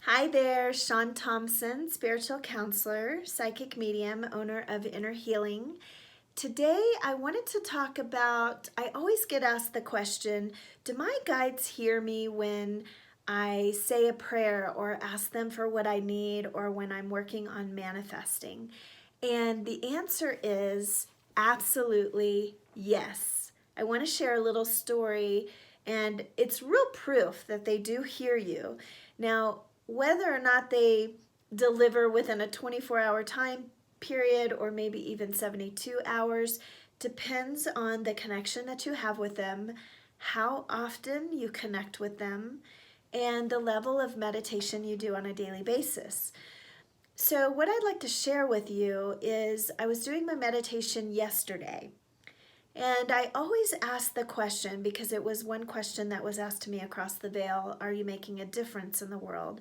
Hi there, Sean Thompson, spiritual counselor, psychic medium, owner of Inner Healing. Today I wanted to talk about, I always get asked the question, do my guides hear me when I say a prayer or ask them for what I need or when I'm working on manifesting? And the answer is absolutely yes. I want to share a little story, and it's real proof that they do hear you. Now, whether or not they deliver within a 24-hour time period or maybe even 72 hours depends on the connection that you have with them, how often you connect with them, and the level of meditation you do on a daily basis. So, what I'd like to share with you is I was doing my meditation yesterday, and I always ask the question because it was one question that was asked to me across the veil: are you making a difference in the world?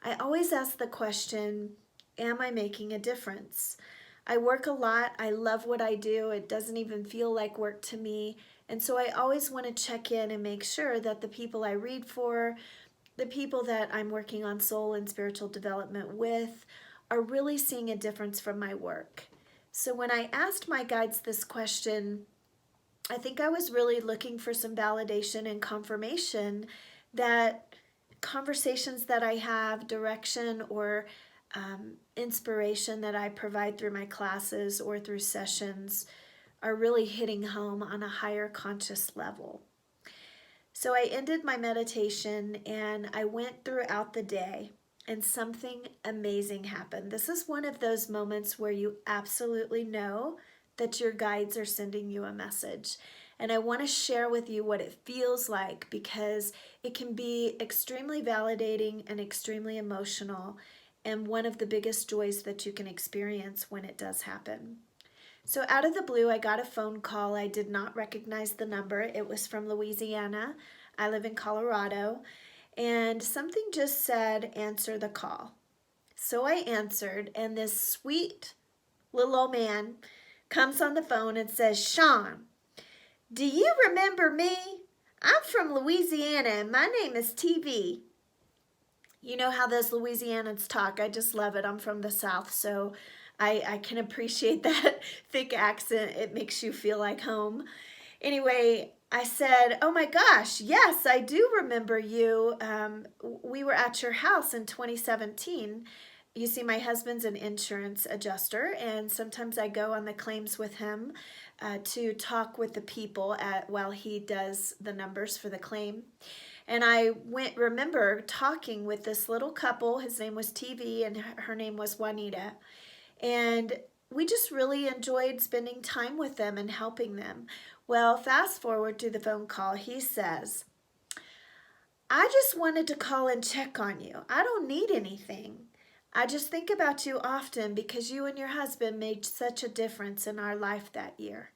I always ask the question, am I making a difference? I work a lot. I love what I do. It doesn't even feel like work to me. And so I always want to check in and make sure that the people I read for, the people that I'm working on soul and spiritual development with, are really seeing a difference from my work. So when I asked my guides this question, I think I was really looking for some validation and confirmation that conversations that I have, direction or inspiration that I provide through my classes or through sessions are really hitting home on a higher conscious level. So I ended my meditation and I went throughout the day, and something amazing happened. This is one of those moments where you absolutely know that your guides are sending you a message. And I want to share with you what it feels like because it can be extremely validating and extremely emotional, and one of the biggest joys that you can experience when it does happen. So out of the blue, I got a phone call. I did not recognize the number. It was from Louisiana. I live in Colorado. And something just said, answer the call. So I answered, and this sweet little old man comes on the phone and says, Sean, do you remember me? I'm from Louisiana, and my name is TV. You know how those Louisianans talk. I just love it. I'm from the South, so I can appreciate that thick accent. It makes you feel like home. Anyway, I said, oh my gosh, yes, I do remember you. We were at your house in 2017. You see, my husband's an insurance adjuster, and sometimes I go on the claims with him to talk with the people while he does the numbers for the claim. And I remember talking with this little couple. His name was TV and her name was Juanita. And we just really enjoyed spending time with them and helping them. Well, fast forward to the phone call. He says, I just wanted to call and check on you. I don't need anything. I just think about you often because you and your husband made such a difference in our life that year.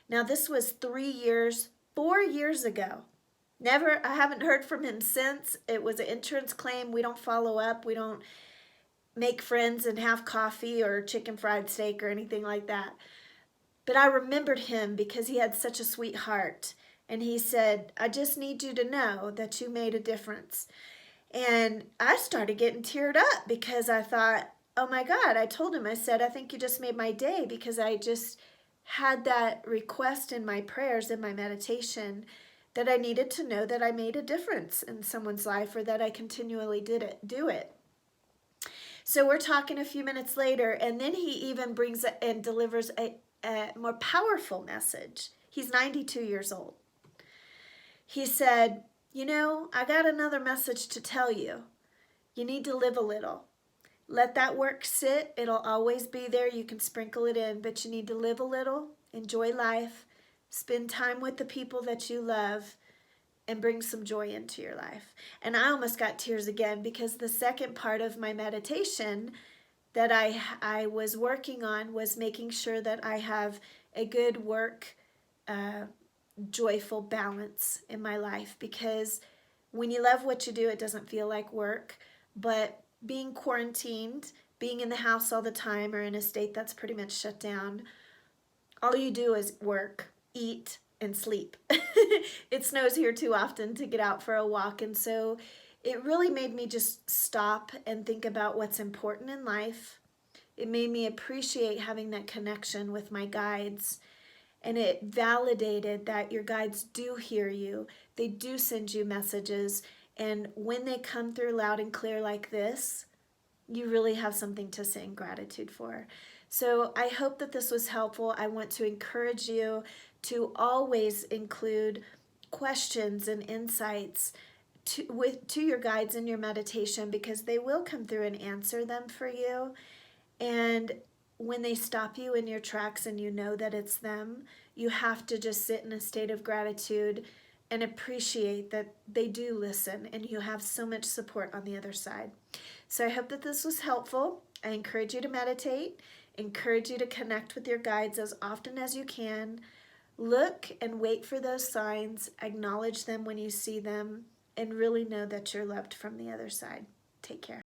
Now, this was 4 years ago. I haven't heard from him since. It was an insurance claim. We don't follow up. We don't make friends and have coffee or chicken fried steak or anything like that. But I remembered him because he had such a sweet heart. And he said, I just need you to know that you made a difference. And I started getting teared up because I thought, oh my God, I told him, I said, I think you just made my day because I just had that request in my prayers, in my meditation, that I needed to know that I made a difference in someone's life or that I continually do it. So we're talking a few minutes later, and then he even brings and delivers a more powerful message. He's 92 years old. He said, you know, I got another message to tell you. You need to live a little. Let that work sit. It'll always be there. You can sprinkle it in, but you need to live a little, enjoy life, spend time with the people that you love, and bring some joy into your life. And I almost got tears again because the second part of my meditation that I was working on was making sure that I have a good work, joyful balance in my life, because when you love what you do, it doesn't feel like work. But being quarantined, being in the house all the time or in a state that's pretty much shut down, all you do is work, eat, and sleep. It snows here too often to get out for a walk, and so it really made me just stop and think about what's important in life. It made me appreciate having that connection with my guides. And it validated that your guides do hear you. They do send you messages. And when they come through loud and clear like this, you really have something to sing gratitude for. So I hope that this was helpful. I want to encourage you to always include questions and insights to your guides in your meditation, because they will come through and answer them for you. And when they stop you in your tracks and you know that it's them, you have to just sit in a state of gratitude and appreciate that they do listen and you have so much support on the other side. So I hope that this was helpful. I encourage you to meditate, encourage you to connect with your guides as often as you can. Look and wait for those signs, acknowledge them when you see them, and really know that you're loved from the other side. Take care.